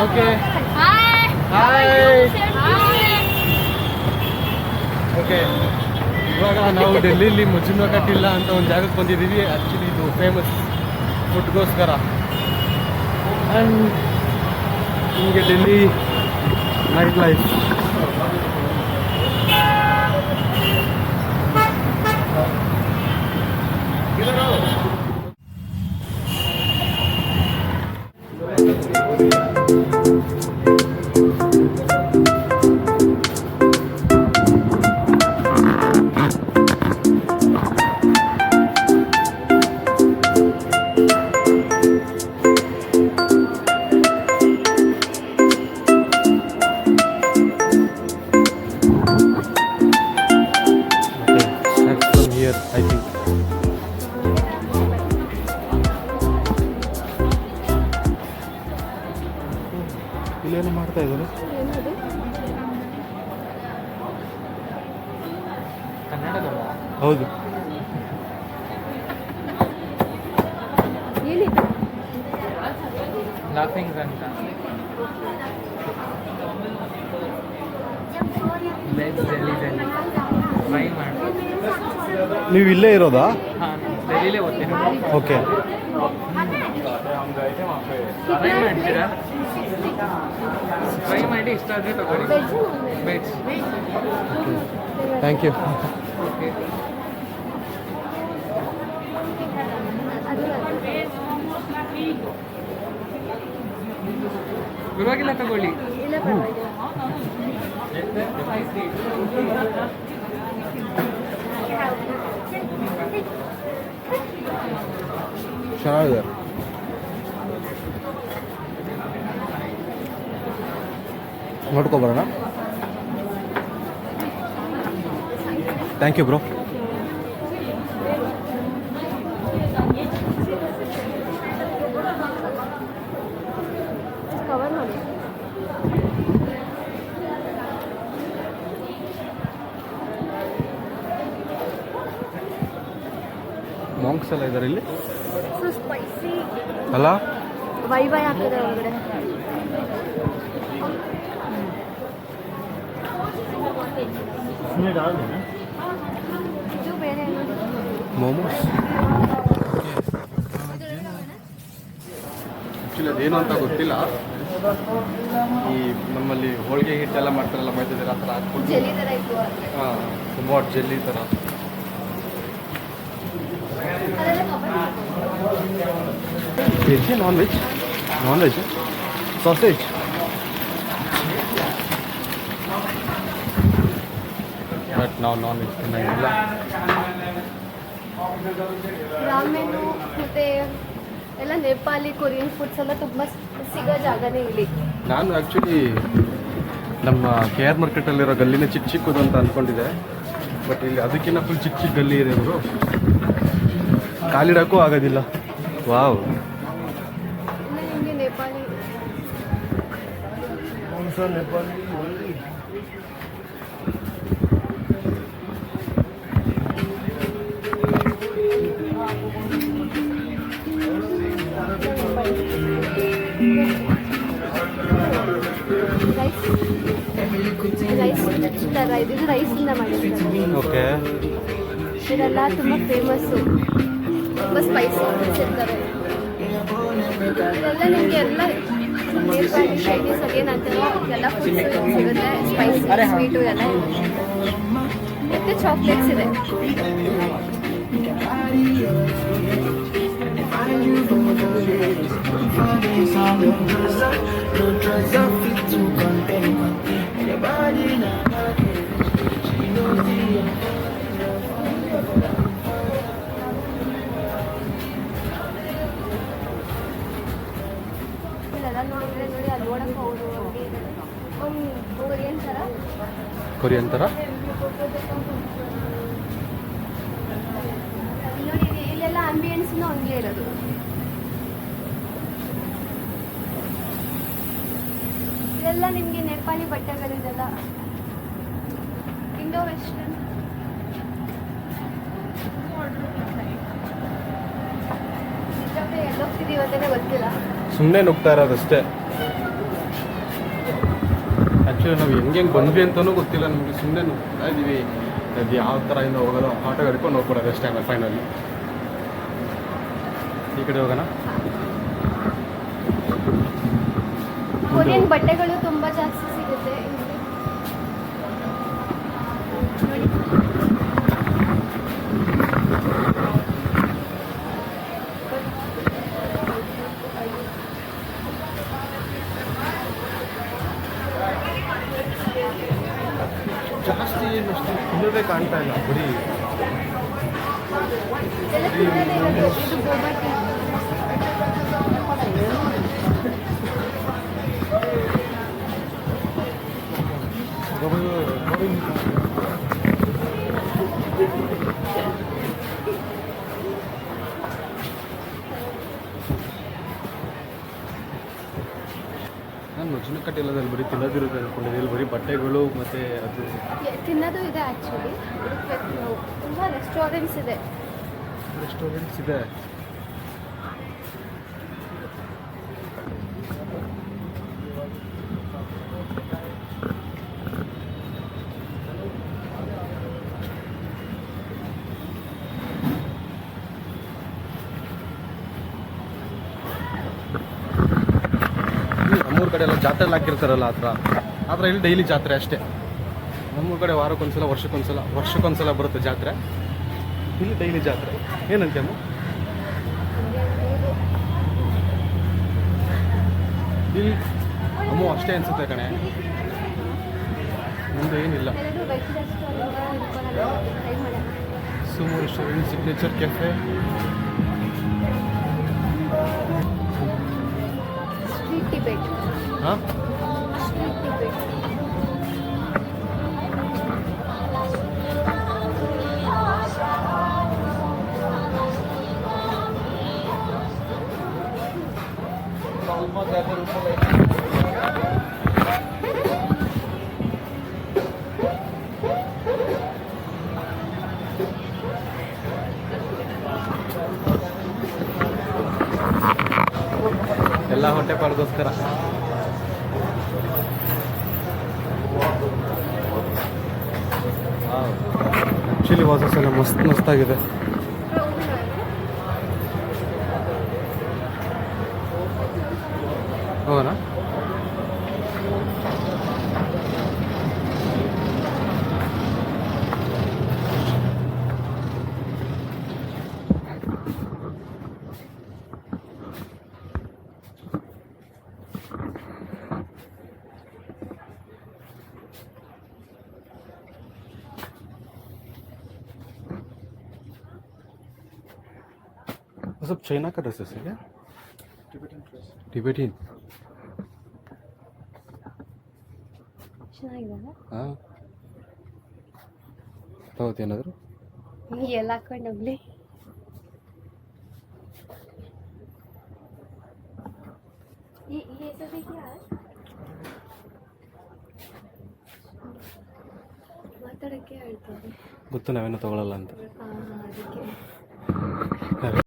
Okay hi okay ಇವಾಗ ನಾವು ಡೆಲ್ಲಿಲಿ ಮುಜಿನೋ ಟಿಲ್ಲಾ ಅಂತ ಒಂದು ಜಾಗಕ್ಕೆ ಬಂದಿದ್ದೀವಿ. ಆ್ಯಕ್ಚುಲಿ ಇದು ಫೇಮಸ್ ಫುಡ್ಗೋಸ್ಕರ. ಆ್ಯಂಡ್ ನಿಮಗೆ Delhi night life I think. ಇಲ್ಲೇನು ಮಾಡ್ತಾ ಇದ್ದಾರೆ? ಕನ್ನಡದಲ್ಲ? ಹೌದು. ಲಾಫಿಂಗ್ ಅಂತ ಟ್ರೈ ಮಾಡಿ. ನೀವು ಇಲ್ಲೇ ಇರೋದಾ? ಹಾಂ, ಡೆಲ್ಲಿಲೇ ಓದ್ತೀನಿ. ಓಕೆ, ಟ್ರೈ ಮಾಡ್ತೀರಾ? ಟ್ರೈ ಮಾಡಿ, ಇಷ್ಟ ಆದರೆ ತಗೊಳ್ಳಿ. ವೆಜ್. Thank you. ಓಕೆ, ಪರವಾಗಿಲ್ಲ ತಗೊಳ್ಳಿ. ಚೆನ್ನಾಗಿದೆ. ನೋಡ್ಕೊಬರೋಣ. Thank you bro. ಮಾಂಕ್ಸ್ ಎಲ್ಲ ಇದ್ದಾರೆ ಇಲ್ಲಿ ಅಲ್ಲ? ವೈ ಹಾಕಿದೆ ಒಳಗಡೆ. ಇದು ಬೇರೆ ಮೋಮೋಸ್. ಆ್ಯಕ್ಚುಲಿ ಅದೇನು ಅಂತ ಗೊತ್ತಿಲ್ಲ. ಈ ನಮ್ಮಲ್ಲಿ ಹೋಳಿಗೆ ಹಿಟ್ಟೆಲ್ಲ ಮಾಡ್ತಾರಲ್ಲ, ಮೈದಾದ ಆ ಥರ ಹಾಕ್ಬಿಟ್ಟು ಜೆಲ್ಲಿ ಥರ ಇತ್ತು. ಹಾಂ, ವಾಟ್ ಜೆಲ್ಲಿ ಥರ. Veg non veg? Non veg sausage. But ನಾವು ನಾನ್ ವೆಜ್ ತಿನ್ನಂಗಿಲ್ಲ. ರಾಮೆನು ಮತ್ತು ಎಲ್ಲ ನೇಪಾಳಿ ಕೊರಿಯನ್ ಫುಡ್ಸ್ ಎಲ್ಲ ತುಂಬ ಸಿಗೋ ಜಾಗನೇ ಇಲ್ಲಿ. ನಾನು ಆ್ಯಕ್ಚುಲಿ ನಮ್ಮ ಕೆ ಆರ್ ಮಾರ್ಕೆಟಲ್ಲಿರೋ ಗಲ್ಲಿನೇ ಚಿಕ್ಕ ಚಿಕ್ಕದು ಅಂತ ಅಂದ್ಕೊಂಡಿದ್ದೆ. ಬಟ್ ಇಲ್ಲಿ ಅದಕ್ಕಿಂತ ಫುಲ್ ಚಿಕ್ಕ ಚಿಕ್ಕ ಗಲ್ಲಿ ಇದೆ ಇವರು. ಕಾಲಿಡೋಕ್ಕೂ ಆಗೋದಿಲ್ಲ. ವಾವ್. ನಿಮಗೆ ನೇಪಾಳಿ ರೈಸ್ ಥರ ಇದು ರೈಸಿಂದ ಮಾಡಿರ್ತಾರೆ. ಓಕೆ, ಇದೆಲ್ಲ ತುಂಬ ಫೇಮಸ್ಸು. ತುಂಬ ಸ್ಪೈಸಿ ಇರ್ತಾರೆ. ಇದೆಲ್ಲ ನಿಮಗೆ ಎಲ್ಲ ನೇಪಾಳಿ ಚೈನೀಸ್ ಅದೇನಂತಾರೋ ಎಲ್ಲ ಫುಡ್ಸ್ ಸಿಗುತ್ತೆ. ಸ್ಪೈಸಿ ಸ್ವೀಟು ಎಲ್ಲ ಮತ್ತು ಚಾಕ್ಲೇಟ್ಸ್ ಇದೆ. ಇಲ್ಲೆಲ್ಲ ನೋಡಿದ್ರೆ ನೋಡಿ ಅಲ್ಲಿ ನೋಡಕ್ಕೆ ಅವರು ಕೊರಿಯನ್ ಥರ ನೋಡಿ. ಇಲ್ಲೆಲ್ಲ ಆಂಬಿಯನ್ಸ್ನ ಒಂದೇ ಇರೋದು. ಇದೆಲ್ಲ ನಿಮಗೆ ನೇಪಾಳಿ ಬಟ್ಟೆಗಳಿದೆಲ್ಲ ಇಂಡೋ ವೆಸ್ಟರ್ನ್. ಎಲ್ಲೋಗ್ತಿದ್ದೀವಿ ಅಂತಲೇ ಗೊತ್ತಿಲ್ಲ. ಸುಮ್ಮನೆ ನುಗ್ತಾ ಇರೋದಷ್ಟೇ. ಆ್ಯಕ್ಚುಲಿ ನಾವು ಹೆಂಗೆ ಬಂದ್ವಿ ಅಂತಲೂ ಗೊತ್ತಿಲ್ಲ ನಮಗೆ, ಸುಮ್ಮನೆ ನೋಡ್ತಾ ಇದ್ದೀವಿ ಅದು ಯಾವ ಥರ ಇಂದ ಹೋಗೋದು ಆಟೋ ಹಿಡ್ಕೊಂಡು ಹೋಗ್ಬಿಡೋದು ಅಷ್ಟೇ. ಆಮೇಲೆ ಫೈನಲಿ ಈ ಕಡೆ ಹೋಗೋಣ. ಕೊರಿಯನ್ ಬಟ್ಟೆಗಳು ತುಂಬ ಜಾಸ್ತಿ ಸಿಗುತ್ತೆ ಇಲ್ಲಿ. ನೋಡಿ. ಜಾಸ್ತಿ ಅಷ್ಟು ಇಲ್ಲವೇ ಕಾಣ್ತಾ ಇಲ್ಲ, ಬರೀ ಎಲ್ಲ ತಿನ್ನೋದೇ ಇರೋದು. ಇದು ಬೋಬಾ ಟೀ. ನಾನು ಮುಚ್ಚಿನಕಟ್ಟೆ ಇಲ್ಲದಲ್ಲಿ ಬರೀ ತಿನ್ನೋದಿರುತ್ತೆ ಅಂದ್ಕೊಂಡಿದ್ದೆ. ಇಲ್ಲಿ ಬರೀ ಬಟ್ಟೆಗಳು ಮತ್ತು ಅದು ತಿನ್ನೋದು ಇದೆ ಆ್ಯಕ್ಚುಲಿ. ತುಂಬ ರೆಸ್ಟೋರೆಂಟ್ಸ್ ಇದೆ. ರೆಸ್ಟೋರೆಂಟ್ಸ್ ಇದೆ. ನಮ್ಮೂರ ಕಡೆ ಎಲ್ಲ ಜಾತ್ರೆ ಎಲ್ಲ ಹಾಕಿರ್ತಾರಲ್ಲ ಆ ಥರ ಇಲ್ಲಿ ಡೈಲಿ ಜಾತ್ರೆ ಅಷ್ಟೇ. ನಮ್ಮೂರ ಕಡೆ ವಾರಕ್ಕೊಂದ್ಸಲ ವರ್ಷಕ್ಕೊಂದ್ಸಲ ಬರುತ್ತೆ ಜಾತ್ರೆ. ಇಲ್ಲಿ ಡೈಲಿ ಜಾತ್ರೆ. ಏನಂತೆ ಅಮ್ಮ? ಇಲ್ಲಿ ಅಮ್ಮ ಅಷ್ಟೇ ಅನ್ಸುತ್ತೆ ಕಣೆ, ಮುಂದೆ ಏನಿಲ್ಲ. Sumo restaurant, signature cafe, street Tibet. ಹಾಂ ಸ್ಟ್ರೀಟ್ ಟಿಬೆಟ್. ಎಲ್ಲ ಹೊಟ್ಟೆ ಪಾಡ್ಗೋಸ್ಕರ. ಆ್ಯಕ್ಚುಲಿ ವಾಸಸ್ ಎಲ್ಲ ಮಸ್ತಾಗಿದೆ. ಹೋಗೋಣ. सब चाइना का ड्रेसेस है क्या? ಟಿಬೆಟಿನ್. ಚೆನ್ನಾಗಿದಲ್ಲ? ಹಾಂ ತಗೋತೇನಾದ್ರು? ಎಲ್ಲ ಹಾಕೊಂಡು ಹೋಗ್ಲಿ. ये सब है क्या? ಮಾತಾಡಕ್ಕೆ ಹೇಳ್ತಾರೆ. ಗೊತ್ತು ನಾವೇನೋ ತಗೊಳ್ಳಲ್ಲ ಅಂತ. ಅದಕ್ಕೆ